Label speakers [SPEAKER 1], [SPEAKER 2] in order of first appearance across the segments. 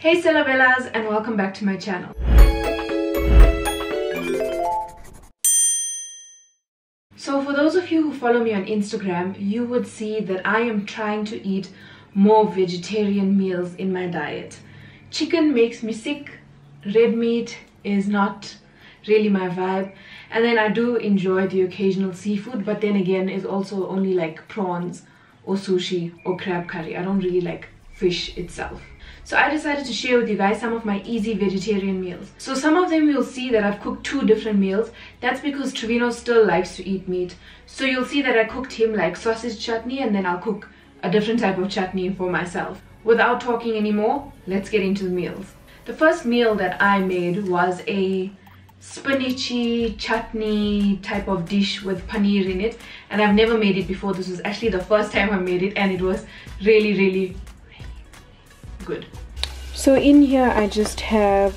[SPEAKER 1] Hey Celebellas, and welcome back to my channel. So for those of you who follow me on Instagram, you would see that I am trying to eat more vegetarian meals in my diet. Chicken makes me sick, red meat is not really my vibe, and then I do enjoy the occasional seafood, but then again is also only like prawns or sushi or crab curry. I don't really like fish itself. So I decided to share with you guys some of my easy vegetarian meals. So some of them you'll see that I've cooked 2 different meals. That's because Trevino still likes to eat meat. So you'll see that I cooked him like sausage chutney, and then I'll cook a different type of chutney for myself. Without talking anymore, let's get into the meals. The first meal that I made was a spinachy chutney type of dish with paneer in it, and I've never made it before. This was actually the first time I made it, and it was really good. So in here I just have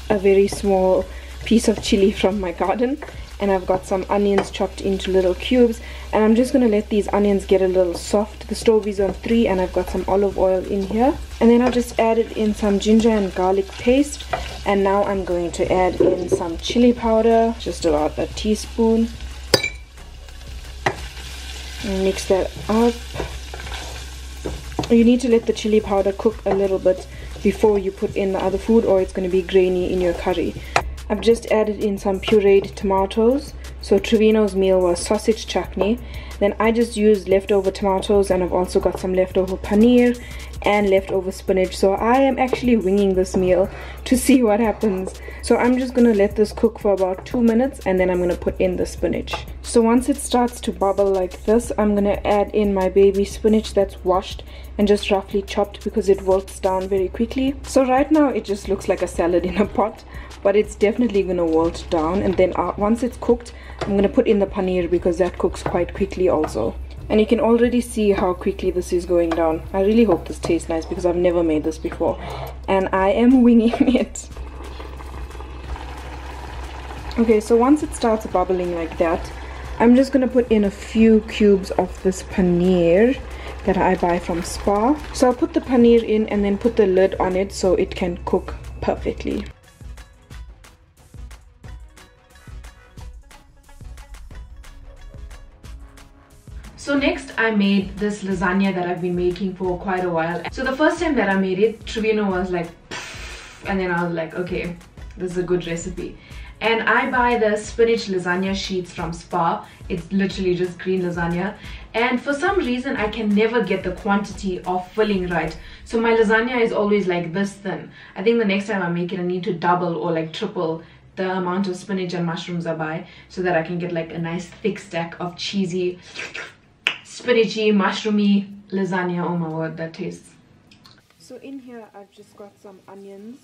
[SPEAKER 1] a very small piece of chili from my garden, and I've got some onions chopped into little cubes, and I'm just going to let these onions get a little soft. The stove is on 3 and I've got some olive oil in here, and then I just added in some ginger and garlic paste, and now I'm going to add in some chili powder, just about a teaspoon, and mix that up. You need to let the chili powder cook a little bit before you put in the other food, or it's going to be grainy in your curry. I've just added in some pureed tomatoes. So Trevino's meal was sausage chutney. Then I just used leftover tomatoes, and I've also got some leftover paneer and leftover spinach. So I am actually winging this meal to see what happens. So I'm just going to let this cook for about 2 minutes, and then I'm going to put in the spinach. So once it starts to bubble like this, I'm going to add in my baby spinach that's washed and just roughly chopped because it wilts down very quickly. So right now it just looks like a salad in a pot, but it's definitely going to wilt down. And then once it's cooked, I'm going to put in the paneer because that cooks quite quickly also. And you can already see how quickly this is going down. I really hope this tastes nice because I've never made this before, and I am winging it. Okay, so once it starts bubbling like that, I'm just going to put in a few cubes of this paneer that I buy from Spar. So I'll put the paneer in and then put the lid on it so it can cook perfectly. So next I made this lasagna that I've been making for quite a while. So the first time that I made it, Trevino was like, pfft, and then I was like, okay, this is a good recipe. And I buy the spinach lasagna sheets from Spar. It's literally just green lasagna. And for some reason, I can never get the quantity of filling right. So my lasagna is always like this thin. I think the next time I make it, I need to double or like triple the amount of spinach and mushrooms I buy, so that I can get like a nice thick stack of cheesy, spinachy, mushroomy lasagna. Oh my word, that tastes. So in here, I've just got some onions.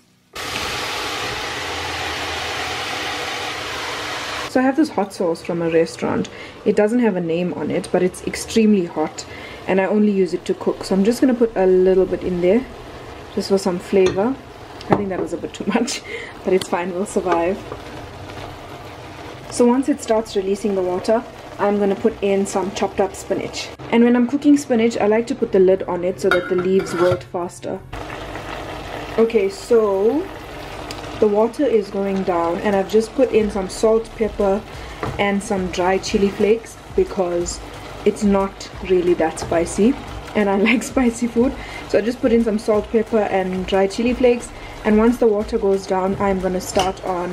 [SPEAKER 1] So I have this hot sauce from a restaurant. It doesn't have a name on it, but it's extremely hot, and I only use it to cook. So I'm just going to put a little bit in there, just for some flavor. I think that was a bit too much, but it's fine, we'll survive. So once it starts releasing the water, I'm going to put in some chopped up spinach. And when I'm cooking spinach, I like to put the lid on it so that the leaves wilt faster. Okay, so the water is going down, and I've just put in some salt, pepper, and some dry chili flakes because it's not really that spicy, and I like spicy food. So I just put in some salt, pepper, and dry chili flakes, and once the water goes down, I'm going to start on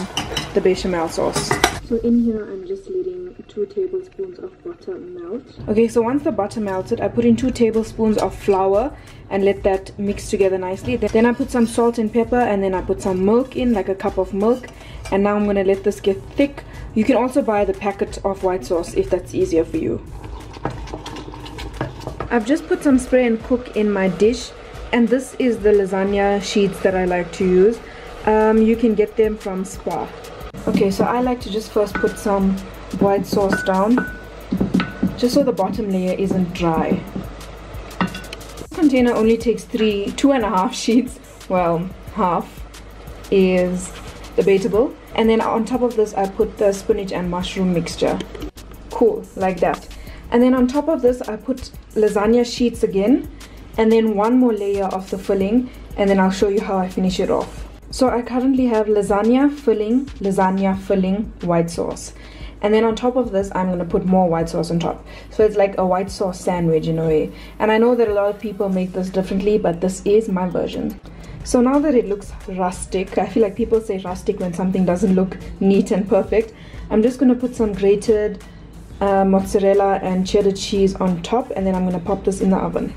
[SPEAKER 1] the bechamel sauce. So in here, I'm just letting 2 tablespoons of butter melt. Okay, so once the butter melted, I put in 2 tablespoons of flour and let that mix together nicely. Then I put some salt and pepper, and then I put some milk in, like a cup of milk. And now I'm going to let this get thick. You can also buy the packet of white sauce if that's easier for you. I've just put some spray and cook in my dish, and this is the lasagna sheets that I like to use. You can get them from Spar. Okay, so I like to just first put some white sauce down, just so the bottom layer isn't dry. This container only takes 2.5 sheets. Well, half is debatable. And then on top of this, I put the spinach and mushroom mixture. Cool, like that. And then on top of this, I put lasagna sheets again, and then one more layer of the filling and then I'll show you how I finish it off. So I currently have lasagna filling, white sauce. And then on top of this, I'm going to put more white sauce on top. So it's like a white sauce sandwich in a way. And I know that a lot of people make this differently, but this is my version. So now that it looks rustic, I feel like people say rustic when something doesn't look neat and perfect. I'm just going to put some grated mozzarella and cheddar cheese on top, and then I'm going to pop this in the oven.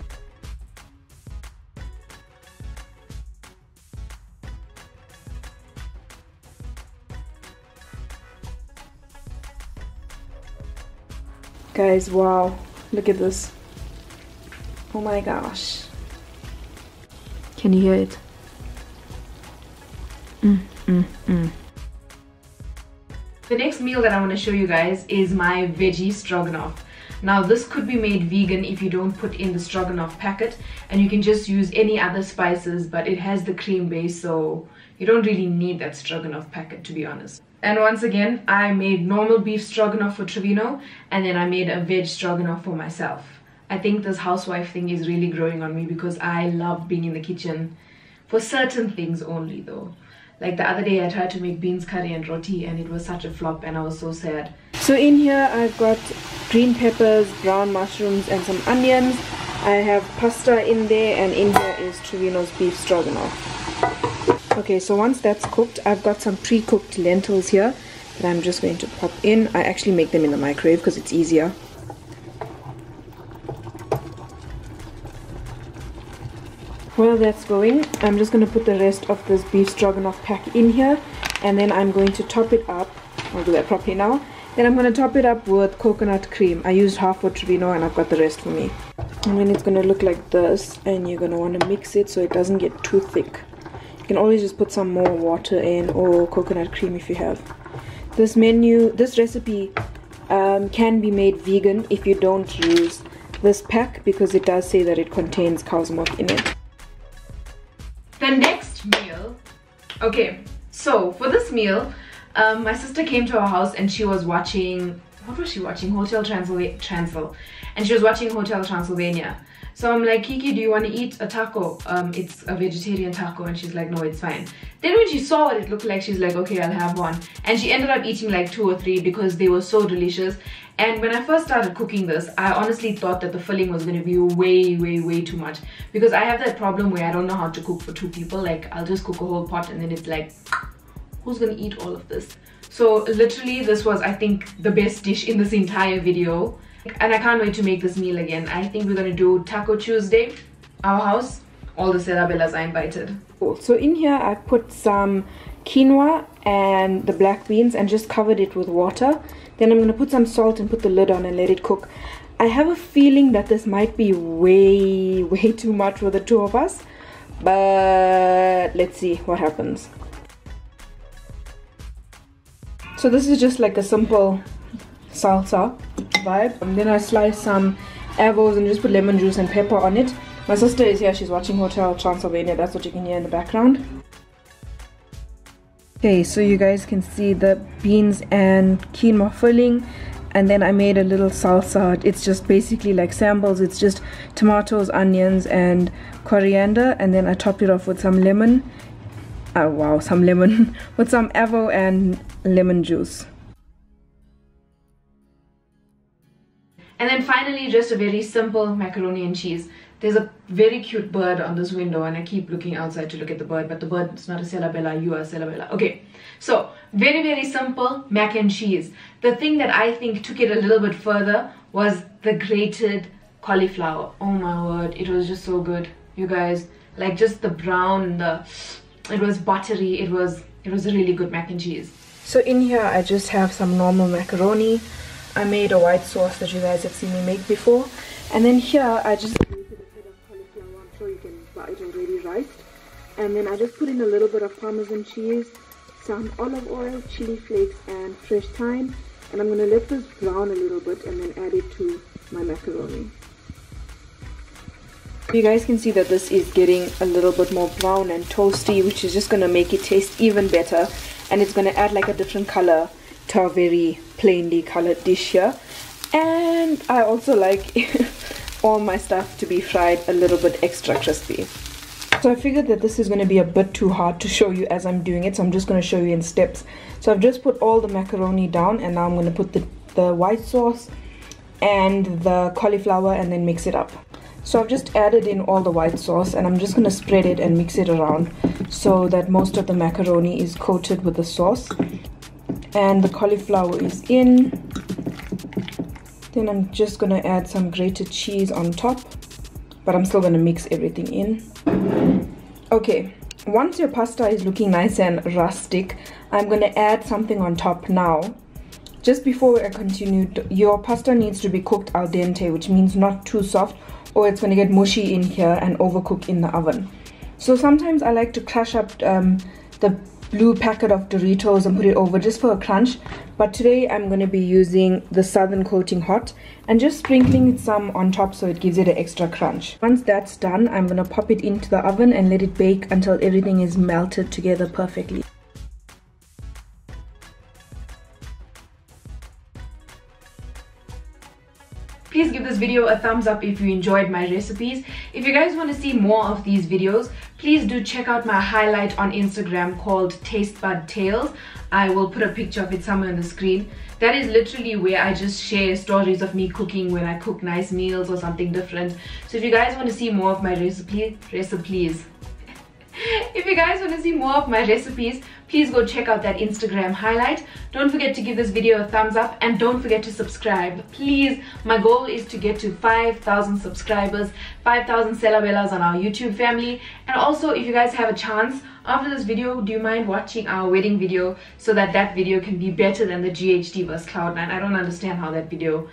[SPEAKER 1] Guys, wow, look at this. Oh my gosh. Can you hear it? The next meal that I want to show you guys is my veggie stroganoff. Now this could be made vegan if you don't put in the stroganoff packet, and you can just use any other spices, but it has the cream base, so you don't really need that stroganoff packet, to be honest. And once again, I made normal beef stroganoff for Trevino, and then I made a veg stroganoff for myself. I think this housewife thing is really growing on me because I love being in the kitchen for certain things only though. Like the other day I tried to make beans curry and roti and it was such a flop and I was so sad. So in here I've got green peppers, brown mushrooms and some onions. I have pasta in there, and in here is Trevino's beef stroganoff. Okay, so once that's cooked, I've got some pre-cooked lentils here that I'm just going to pop in. I actually make them in the microwave because it's easier. While that's going, I'm just going to put the rest of this beef stroganoff pack in here, and then I'm going to top it up. I'll do that properly now. Then I'm going to top it up with coconut cream. I used half for Trevino and I've got the rest for me. And then it's going to look like this, and you're going to want to mix it so it doesn't get too thick. You can always just put some more water in or coconut cream if you have. This recipe can be made vegan if you don't use this pack, because it does say that it contains cow's milk in it. The next meal, okay, so for this meal, my sister came to our house and she was watching, what was she watching? Hotel Transylvania. And she was watching Hotel Transylvania. So I'm like, Kiki, do you want to eat a taco? It's a vegetarian taco. And she's like, no, it's fine. Then when she saw what it looked like, she's like, okay, I'll have one. And she ended up eating like 2 or 3 because they were so delicious. And when I first started cooking this, I honestly thought that the filling was going to be way too much. Because I have that problem where I don't know how to cook for 2 people. Like, I'll just cook a whole pot and then it's like, who's going to eat all of this? So literally, this was, I think, the best dish in this entire video. And I can't wait to make this meal again. I think we're going to do Taco Tuesday, our house. All the Celebellas are invited. Cool. So in here, I put some quinoa and the black beans and just covered it with water. Then I'm going to put some salt and put the lid on and let it cook. I have a feeling that this might be way too much for the 2 of us. But let's see what happens. So this is just like a simple salsa vibe. And then I slice some avos and just put lemon juice and pepper on it. My sister is here, she's watching Hotel Transylvania, that's what you can hear in the background. Okay, so you guys can see the beans and quinoa filling, and then I made a little salsa. It's just basically like sambals. It's just tomatoes, onions and coriander, and then I topped it off with some lemon. Oh wow, some lemon with some avo and lemon juice. And then finally, just a very simple macaroni and cheese. There's a very cute bird on this window and I keep looking outside to look at the bird, but the bird is not a Celebella, you are a Celebella. Okay, so very simple mac and cheese. The thing that I think took it a little bit further was the grated cauliflower. Oh my word, it was just so good, you guys. Like just the brown, it was buttery, it was a really good mac and cheese. So in here I just have some normal macaroni. I made a white sauce that you guys have seen me make before. And then here I just grated a head of cauliflower. I'm sure you can buy it already riced. And then I just put in a little bit of Parmesan cheese, some olive oil, chili flakes and fresh thyme. And I'm going to let this brown a little bit and then add it to my macaroni. You guys can see that this is getting a little bit more brown and toasty, which is just going to make it taste even better. And it's going to add like a different color to our very plainly colored dish here. And I also like all my stuff to be fried a little bit extra crispy.
[SPEAKER 2] So I figured that this is going to be a bit too hard to show you as I'm doing it, so I'm just going to show you in steps. So I've just put all the macaroni down, and now I'm going to put the white sauce and the cauliflower and then mix it up. So I've just added in all the white sauce, and I'm just going to spread it and mix it around so that most of the macaroni is coated with the sauce. And the cauliflower is in. Then I'm just going to add some grated cheese on top, but I'm still going to mix everything in. Okay, once your pasta is looking nice and rustic, I'm going to add something on top now. Just before I continue, your pasta needs to be cooked al dente, which means not too soft, or it's going to get mushy in here and overcook in the oven. So sometimes I like to crush up the blue packet of Doritos and put it over just for a crunch, but today I'm going to be using the Southern Coating Hot and just sprinkling some on top so it gives it an extra crunch. Once that's done, I'm going to pop it into the oven and let it bake until everything is melted together perfectly.
[SPEAKER 1] Please give this video a thumbs up if you enjoyed my recipes. If you guys want to see more of these videos, please do check out my highlight on Instagram called Taste Bud Tales. I will put a picture of it somewhere on the screen. That is literally where I just share stories of me cooking when I cook nice meals or something different. So if you guys want to see more of my recipes, if you guys want to see more of my recipes, please go check out that Instagram highlight. Don't forget to give this video a thumbs up and don't forget to subscribe. Please, my goal is to get to 5,000 subscribers, 5,000 Celabellas on our YouTube family. And also, if you guys have a chance, after this video, do you mind watching our wedding video so that that video can be better than the GHD vs Cloud9? I don't understand how that video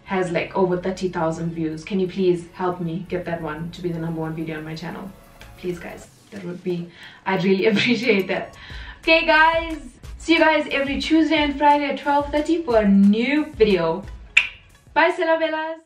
[SPEAKER 1] has like over 30,000 views. Can you please help me get that one to be the #1 video on my channel? Please guys, I'd really appreciate that. Okay guys, see you guys every Tuesday and Friday at 12:30 for a new video. Bye Celabellas!